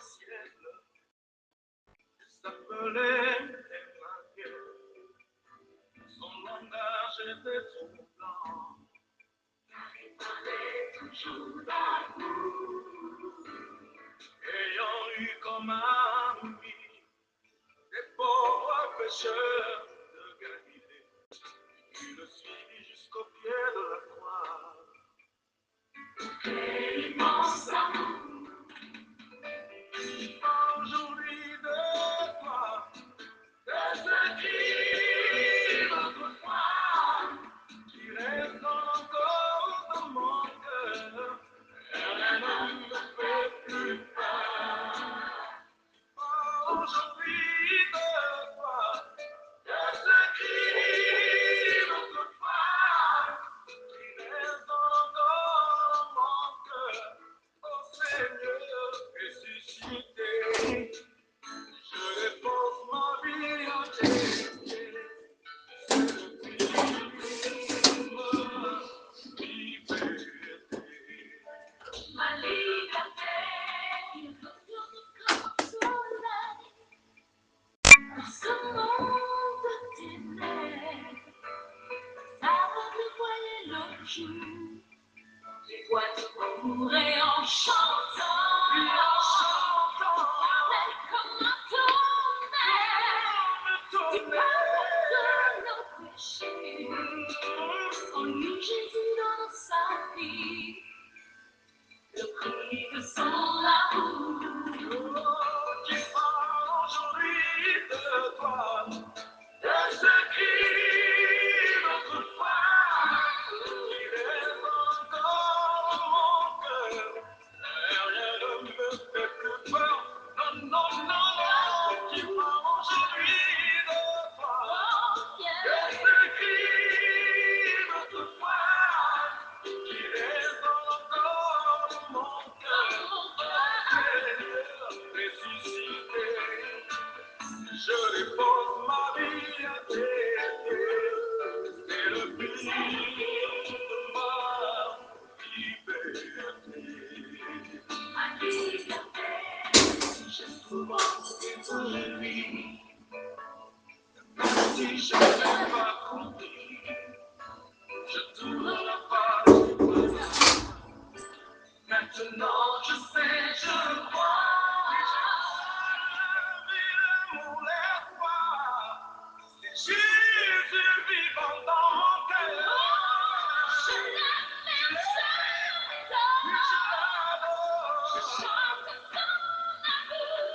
ciel, s'appelait Emmanuel. Son langage était troublant, car il parlait toujours d'amour. Ayant eu comme ami des pauvres pécheurs de Galilée, il le suivit jusqu'au pied de la croix. Quel immense amour! Aujourd'hui de toi, de ce qui autrefois, qui reste encore dans mon cœur, rien ne me fait plus peur. Aujourd'hui de toi, de ce qui autrefois, qui reste encore dans mon cœur, oh Seigneur, ressuscité. Je dépose ma vie à tes pieds. Ma liberté, comme soleil, dans ce monde ténèbres, aveugle voyait le jour. Les voix de mourir en chantant, avec comme un tonnerre, qui parle de nos péchés. En lui, Jésus donne sa vie, le prix de son amour. Qui parle aujourd'hui de toi, de ce qui notre foi, il est encore mon cœur. Rien ne me fait plus peur. Non, non, non, non, qui parle aujourd'hui de toi, de ce qui notre foi, il est encore mon cœur. Ressuscité. Je dépose ma vie à tes pieds, c'est le prix de ma liberté. Ma liberté, j'ai souvent désolé, même si je n'ai pas compris, je tourne la page du passé. Maintenant je sais, je crois. Jésus vivant dans mon cœur, je l'aime, je l'adore, je chante son amour.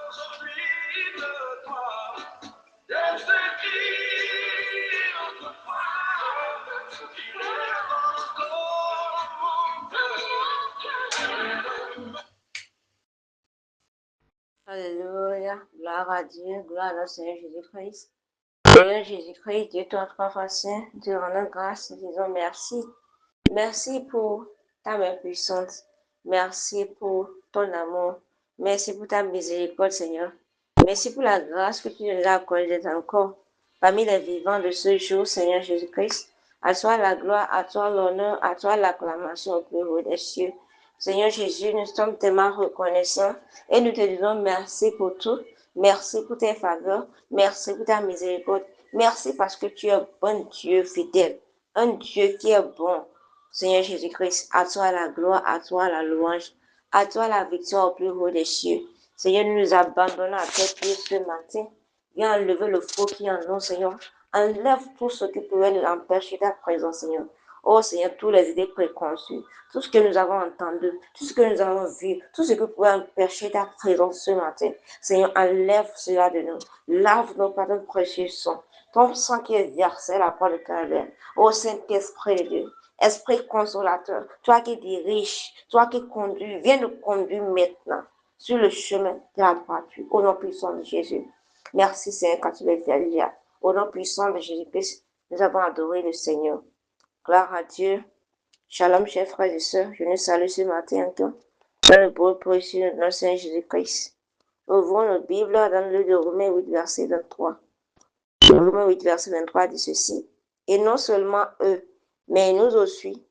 Aujourd'hui de toi, de ce qui autrefois, il est encore mon cœur. Alléluia, gloire à Dieu, gloire à notre Seigneur Jésus-Christ. Seigneur Jésus-Christ, Dieu ton trois fois saint, te rendons grâce, nous disons merci. Merci pour ta main puissante. Merci pour ton amour. Merci pour ta miséricorde, Seigneur. Merci pour la grâce que tu nous as accordée d'être encore parmi les vivants de ce jour, Seigneur Jésus-Christ. À toi la gloire, à toi l'honneur, à toi l'acclamation au plus haut des cieux. Seigneur Jésus, nous sommes tellement reconnaissants et nous te disons merci pour tout. Merci pour tes faveurs. Merci pour ta miséricorde. Merci parce que tu es un bon Dieu fidèle. Un Dieu qui est bon. Seigneur Jésus-Christ, à toi la gloire, à toi la louange, à toi la victoire au plus haut des cieux. Seigneur, nous nous abandonnons à tes pieds ce matin. Viens enlever le faux qui est en nous, Seigneur. Enlève tout ce qui pourrait nous empêcher ta présence, Seigneur. Oh Seigneur, toutes les idées préconçues, tout ce que nous avons entendu, tout ce que nous avons vu, tout ce qui pourrait empêcher ta présence ce matin. Seigneur, enlève cela de nous. Lave-nous par ton précieux sang. Ton sang qui est versé à la croix de Calvaire. Ô Saint-Esprit de Dieu, Esprit consolateur, toi qui diriges, toi qui conduis, viens nous conduire maintenant sur le chemin de la droiture. Au nom puissant de Jésus. Merci Seigneur quand tu le fais déjà. Au nom puissant de Jésus-Christ, nous avons adoré le Seigneur. Gloire à Dieu. Shalom, chers frères et sœurs. Je nous salue ce matin encore dans le beau précieux de notre Seigneur Jésus-Christ. Ouvrons notre Bible dans le livre de Romains 8, verset 23. Romains 8, verset 23 dit ceci. Et non seulement eux, mais nous aussi,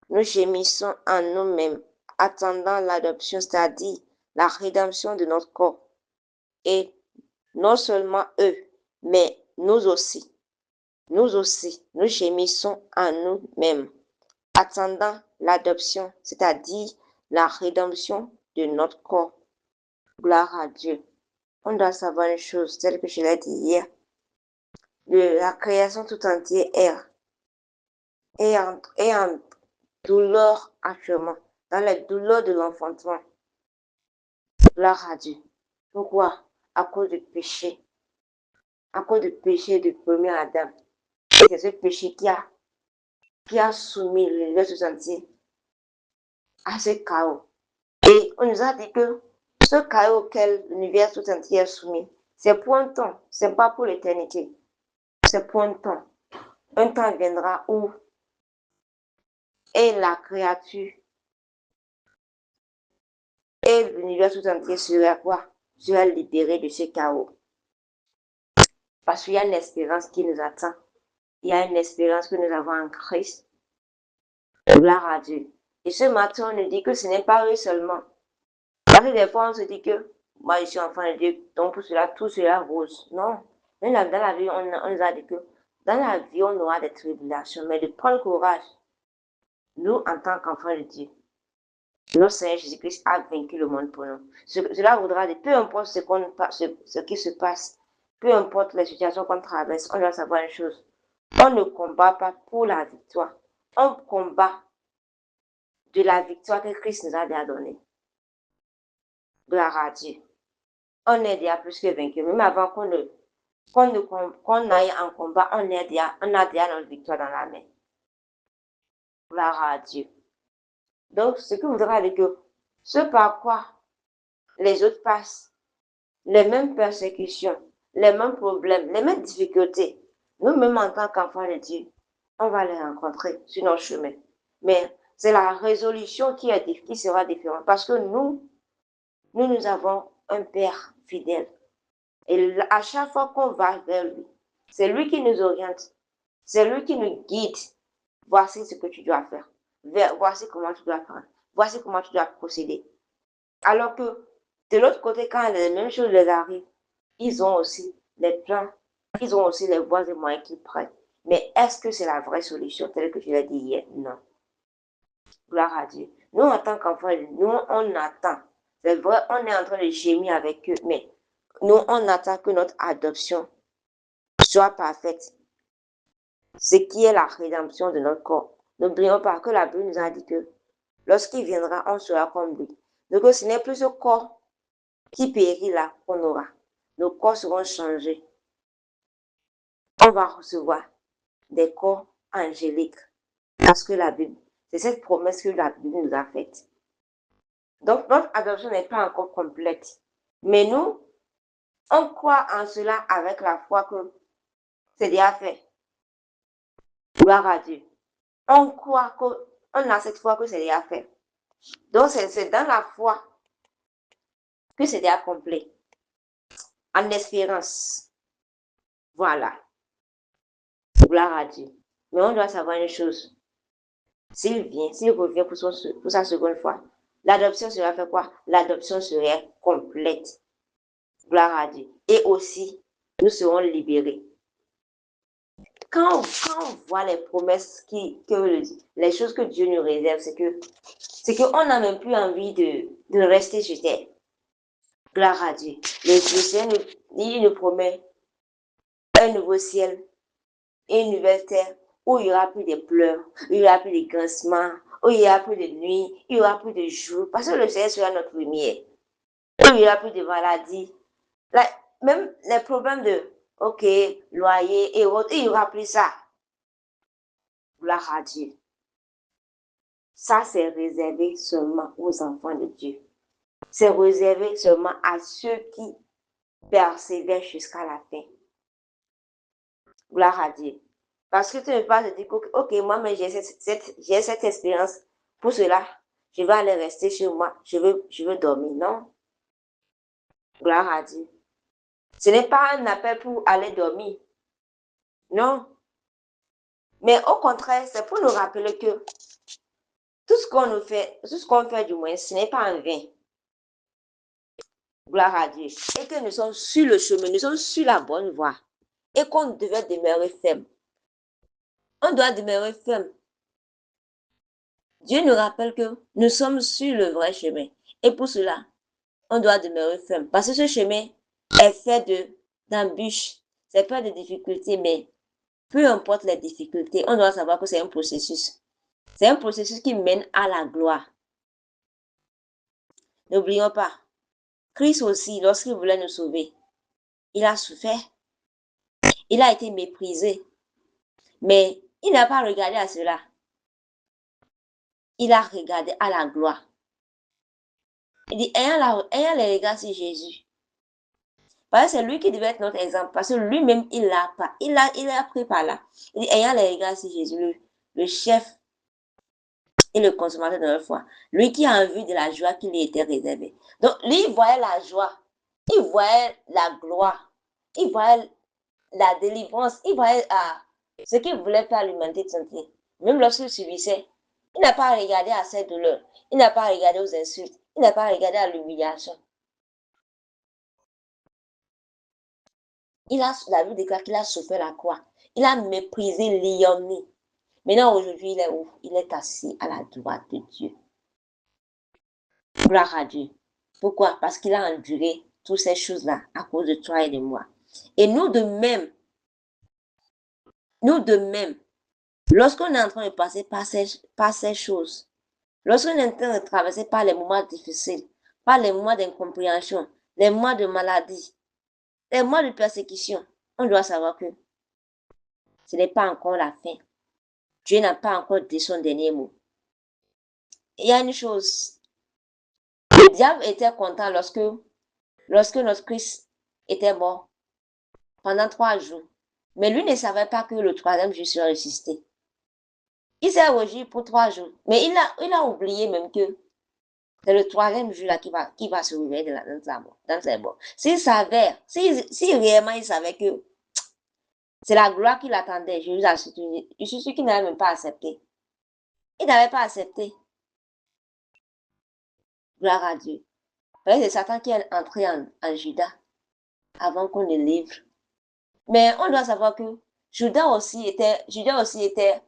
nous gémissons en nous-mêmes, attendant l'adoption, c'est-à-dire la rédemption de notre corps. Et non seulement eux, mais nous aussi, nous gémissons en nous-mêmes, attendant l'adoption, c'est-à-dire la rédemption de notre corps. Gloire à Dieu. On doit savoir une chose, telle que je l'ai dit hier. La création tout entière est en douleur actuellement, dans la douleur de l'enfantement. Gloire à Dieu. Pourquoi? À cause du péché. À cause du péché du premier Adam. C'est ce péché qui a soumis l'univers tout entier à ce chaos. Et on nous a dit que ce chaos auquel l'univers tout entier est soumis, c'est pour un temps, c'est pas pour l'éternité. C'est pour un temps. Un temps viendra où et la créature et l'univers tout entier sera quoi? Sera libéré de ce chaos. Parce qu'il y a une espérance qui nous attend. Il y a une espérance que nous avons en Christ. Gloire à Dieu. Et ce matin, on nous dit que ce n'est pas eux seulement. Parce que des fois, on se dit que moi, je suis enfant de Dieu, donc pour cela, tout sera rose. Non. Dans la vie, on nous a dit que dans la vie, on aura des tribulations, mais de prendre courage. Nous, en tant qu'enfants de Dieu, notre Seigneur Jésus-Christ a vaincu le monde pour nous. Cela voudra dire, peu importe ce qui se passe, peu importe les situations qu'on traverse, on doit savoir une chose. On ne combat pas pour la victoire. On combat de la victoire que Christ nous a déjà donnée. Gloire à Dieu. On est déjà plus que vaincu. Même avant qu'on aille en combat, on a déjà notre victoire dans la main. Gloire à Dieu. Donc, ce que voudra dire que ce par quoi les autres passent, les mêmes persécutions, les mêmes problèmes, les mêmes difficultés, nous-mêmes en tant qu'enfants de Dieu, on va les rencontrer sur nos chemins. Mais c'est la résolution qui sera différente parce que nous avons un Père fidèle. Et à chaque fois qu'on va vers lui, c'est lui qui nous oriente, c'est lui qui nous guide. Voici ce que tu dois faire. Voici comment tu dois faire. Voici comment tu dois procéder. Alors que de l'autre côté, quand les mêmes choses les arrivent, ils ont aussi les plans, ils ont aussi les voies et moyens qu'ils prennent. Mais est-ce que c'est la vraie solution, telle que je l'ai dit hier? Non. Gloire à Dieu. Nous, en tant qu'enfants, nous, on attend. C'est vrai, on est en train de gémir avec eux, mais nous, on attend que notre adoption soit parfaite. Ce qui est la rédemption de notre corps. N'oublions pas que la Bible nous a dit que lorsqu'il viendra, on sera comme lui. Donc, ce n'est plus ce corps qui périt là qu'on aura. Nos corps seront changés. On va recevoir des corps angéliques. Parce que la Bible, c'est cette promesse que la Bible nous a faite. Donc, notre adoption n'est pas encore complète. Mais nous, on croit en cela avec la foi que c'est déjà fait. Gloire à Dieu. On croit qu'on a cette foi que c'est déjà fait. Donc, c'est dans la foi que c'est déjà complet. En espérance. Voilà. Gloire à Dieu. Mais on doit savoir une chose. S'il revient pour sa seconde fois, l'adoption sera fait quoi? L'adoption serait complète. Gloire à Dieu. Et aussi, nous serons libérés. Quand on voit les promesses les choses que Dieu nous réserve, c'est qu'on n'a même plus envie de rester sur terre. Gloire à Dieu. Le Seigneur nous promet un nouveau ciel et une nouvelle terre où il n'y aura plus de pleurs, il n'y aura plus de grincements, où il n'y aura plus de nuit, il n'y aura plus de jour, parce que le Seigneur sera notre lumière. Où il n'y aura plus de maladies. Là, même les problèmes de, loyer et autres, il n'y aura plus ça. Gloire à Dieu. Ça, c'est réservé seulement aux enfants de Dieu. C'est réservé seulement à ceux qui persévèrent jusqu'à la fin. Gloire à Dieu. Parce que tu ne peux pas te dire, ok, moi, mais j'ai cette expérience. Pour cela, je vais aller rester chez moi. Je veux dormir. Non. Gloire à Dieu. Ce n'est pas un appel pour aller dormir. Non. Mais au contraire, c'est pour nous rappeler que tout ce qu'on fait du moins, ce n'est pas en vain. Gloire à Dieu. Et que nous sommes sur le chemin, nous sommes sur la bonne voie. Et qu'on devait demeurer ferme. On doit demeurer ferme. Dieu nous rappelle que nous sommes sur le vrai chemin. Et pour cela, on doit demeurer ferme. Parce que ce chemin est fait d'embûches, c'est fait de difficultés, mais peu importe les difficultés, on doit savoir que c'est un processus. C'est un processus qui mène à la gloire. N'oublions pas, Christ aussi, lorsqu'il voulait nous sauver, il a souffert, il a été méprisé, mais il n'a pas regardé à cela. Il a regardé à la gloire. Il dit, ayant les regards sur Jésus. Parce que c'est lui qui devait être notre exemple, parce que lui-même, il l'a pas. Il a pris par là. Il dit, ayant les regards sur Jésus, le chef et le consommateur de notre foi. Lui qui a envie de la joie qui lui était réservée. Donc, lui, il voyait la joie. Il voyait la gloire. Il voyait la délivrance. Il voyait ce qu'il voulait faire à l'humanité de son pied. Même lorsqu'il subissait, il n'a pas regardé à ses douleurs. Il n'a pas regardé aux insultes. Il n'a pas regardé à l'humiliation. La Bible déclare qu'il a souffert la croix. Il a méprisé l'ignominie. Maintenant, aujourd'hui, il est où? Il est assis à la droite de Dieu. Gloire à Dieu. Pourquoi? Parce qu'il a enduré toutes ces choses-là à cause de toi et de moi. Et nous de même, lorsqu'on est en train de passer par ces choses, lorsqu'on est en train de traverser par les moments difficiles, par les moments d'incompréhension, les moments de maladie, les moments de persécution, on doit savoir que ce n'est pas encore la fin. Dieu n'a pas encore dit son dernier mot. Il y a une chose. Le diable était content lorsque notre Christ était mort pendant 3 jours. Mais lui ne savait pas que le 3e jour serait ressuscité. Il s'est réjoui pour 3 jours. Mais il a oublié même que c'est le 3e jour là qui va se réveiller dans sa mort. S'il savait, si réellement il savait que c'est la gloire qu'il attendait, je suis sûr qu'il n'avait même pas accepté. Il n'avait pas accepté. Gloire à Dieu. C'est Satan qui est entré en Judas avant qu'on le livre. Mais on doit savoir que Judas aussi était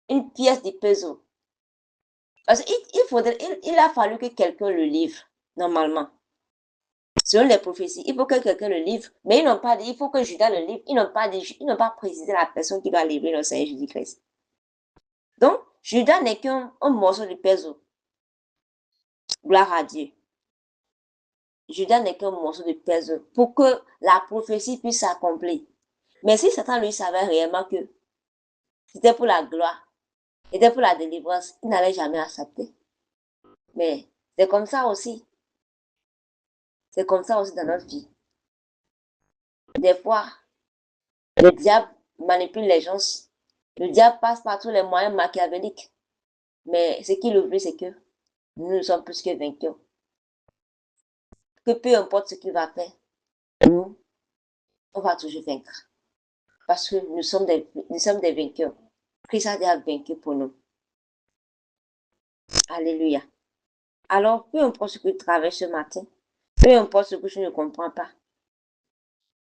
une pièce du puzzle. Parce qu'il a fallu que quelqu'un le livre, normalement. Selon les prophéties, il faut que quelqu'un le livre. Mais ils n'ont pas dit, il faut que Judas le livre. Ils n'ont pas précisé la personne qui doit livrer le Seigneur Jésus-Christ. Donc, Judas n'est qu'un morceau de puzzle. Gloire à Dieu. Judas n'est qu'un morceau de puzzle pour que la prophétie puisse s'accomplir. Mais si Satan lui savait réellement que c'était pour la gloire, c'était pour la délivrance, il n'allait jamais accepter. Mais c'est comme ça aussi. C'est comme ça aussi dans notre vie. Des fois, le diable manipule les gens. Le diable passe par tous les moyens machiavéliques. Mais ce qu'il oublie, c'est que nous sommes plus que vainqueurs. Que peu importe ce qu'il va faire, nous, on va toujours vaincre. Parce que nous sommes des vainqueurs. Christ a déjà vaincu pour nous. Alléluia. Alors, peu importe ce que tu traverses ce matin, peu importe ce que tu ne comprends pas,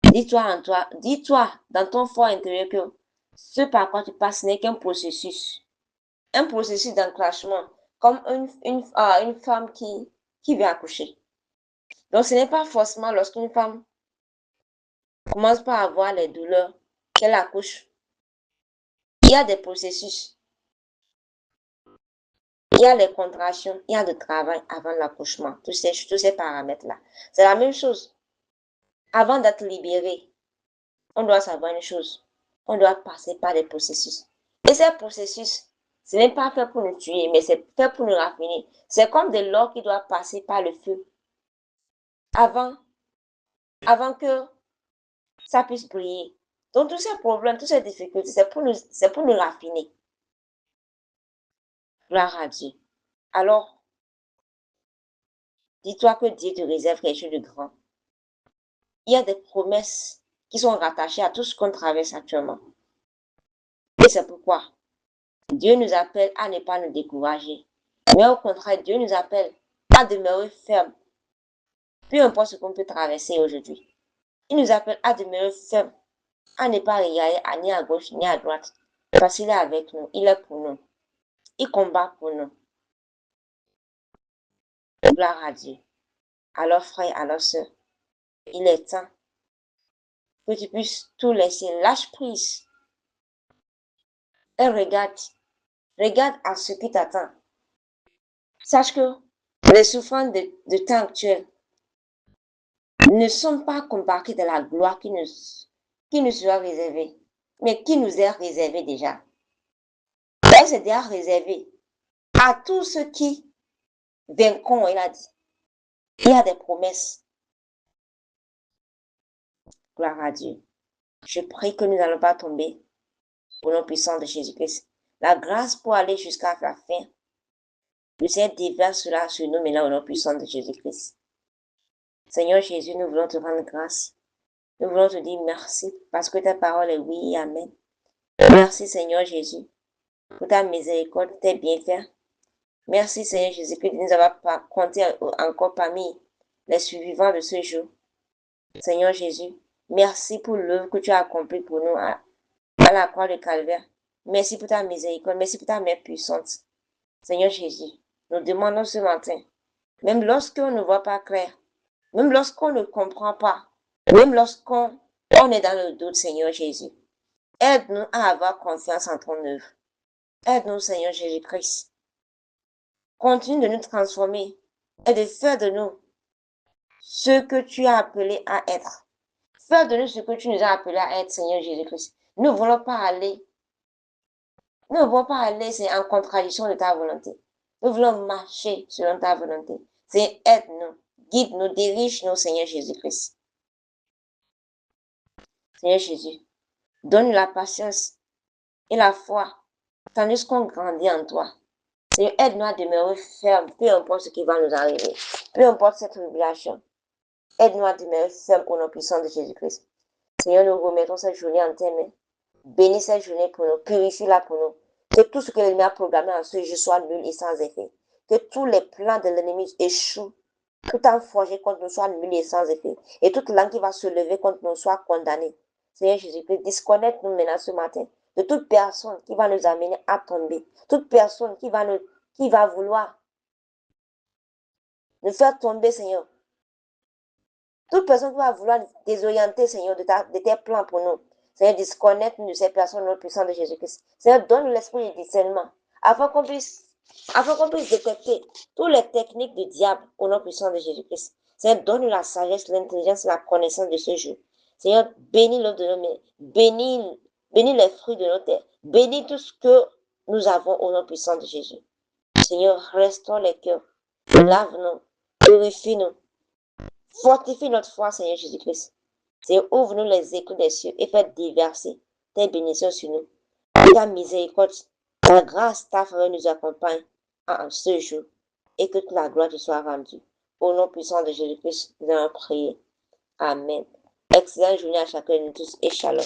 dis-toi dans ton fort intérieur que ce par quoi tu passes n'est qu'un processus. Un processus d'enclenchement, comme une femme qui vient accoucher. Donc, ce n'est pas forcément lorsqu'une femme commence par avoir les douleurs qu'elle accouche. Il y a des processus. Il y a les contractions, il y a le travail avant l'accouchement, tous ces paramètres-là. C'est la même chose. Avant d'être libéré, on doit savoir une chose. On doit passer par des processus. Et ces processus, ce n'est pas fait pour nous tuer, mais c'est fait pour nous raffiner. C'est comme de l'or qui doit passer par le feu avant que ça puisse briller. Donc tous ces problèmes, toutes ces difficultés, c'est pour nous raffiner. Gloire à Dieu. Alors, dis-toi que Dieu te réserve quelque chose de grand. Il y a des promesses qui sont rattachées à tout ce qu'on traverse actuellement. Et c'est pourquoi Dieu nous appelle à ne pas nous décourager. Mais au contraire, Dieu nous appelle à demeurer fermes. Peu importe ce qu'on peut traverser aujourd'hui. Il nous appelle à demeurer fermes, à ne pas regarder ni à gauche ni à droite. Parce qu'il est avec nous, il est pour nous. Il combat pour nous. Gloire à Dieu. Alors frères, alors sœurs, il est temps que tu puisses tout laisser. Lâche prise. Et regarde à ce qui t'attend. Sache que les souffrances de temps actuel ne sont pas comparées de la gloire qui nous sera réservée, mais qui nous est réservée déjà. Elle s'est déjà réservée à tous ceux qui vaincront, il a dit. Il y a des promesses. Gloire à Dieu. Je prie que nous n'allons pas tomber au nom puissant de Jésus-Christ. La grâce pour aller jusqu'à la fin. Le Seigneur déverse cela sur nous maintenant au nom puissant de Jésus-Christ. Seigneur Jésus, nous voulons te rendre grâce. Nous voulons te dire merci parce que ta parole est oui et amen. Merci Seigneur Jésus pour ta miséricorde, tes bienfaits. Merci Seigneur Jésus que tu nous as pas compté encore parmi les survivants de ce jour. Seigneur Jésus, merci pour l'œuvre que tu as accomplie pour nous à la croix de Calvaire. Merci pour ta miséricorde, merci pour ta main puissante. Seigneur Jésus, nous demandons ce matin, même lorsqu'on ne voit pas clair, même lorsqu'on ne comprend pas, même lorsqu'on est dans le doute, Seigneur Jésus, aide-nous à avoir confiance en ton œuvre. Aide-nous, Seigneur Jésus-Christ. Continue de nous transformer et de faire de nous ce que tu as appelé à être. Faire de nous ce que tu nous as appelé à être, Seigneur Jésus-Christ. Nous ne voulons pas aller, c'est en contradiction de ta volonté. Nous voulons marcher selon ta volonté. C'est aide-nous, guide-nous, dirige-nous, Seigneur Jésus-Christ. Seigneur Jésus, donne la patience et la foi, tandis qu'on grandit en toi. Seigneur, aide-nous à demeurer ferme, peu importe ce qui va nous arriver, peu importe cette tribulation. Aide-nous à demeurer ferme au nom puissant de Jésus-Christ. Seigneur, nous remettons cette journée en tes mains. Bénis cette journée pour nous, purifie-la pour nous. Que tout ce que l'ennemi a programmé en ce jour soit nul et sans effet. Que tous les plans de l'ennemi échouent. Tout en forgé contre nous soit nul et sans effet. Et toute langue qui va se lever contre nous soit condamnée. Seigneur Jésus-Christ, disconnecte-nous maintenant ce matin de toute personne qui va nous amener à tomber. Toute personne qui va vouloir nous faire tomber, Seigneur. Toute personne qui va vouloir désorienter, Seigneur, de tes plans pour nous. Seigneur, disconnecte-nous de ces personnes au nom puissant de Jésus-Christ. Seigneur, donne-nous l'esprit de discernement afin qu'on puisse détecter toutes les techniques du diable au nom puissant de Jésus-Christ. Seigneur, donne-nous la sagesse, l'intelligence et la connaissance de ce jour. Seigneur, bénis l'œuvre de nos mains. Bénis les fruits de nos terres. Bénis tout ce que nous avons au nom puissant de Jésus. Seigneur, restaure les cœurs. Lave-nous. Purifie-nous. Fortifie notre foi, Seigneur Jésus-Christ. Seigneur, ouvre-nous les éclats des cieux et fais déverser tes bénédictions sur nous. Ta miséricorde, ta grâce, ta faveur nous accompagne en ce jour et que toute la gloire te soit rendue. Au nom puissant de Jésus-Christ, nous allons prier. Amen. Excellente journée à chacun de nous tous et shalom.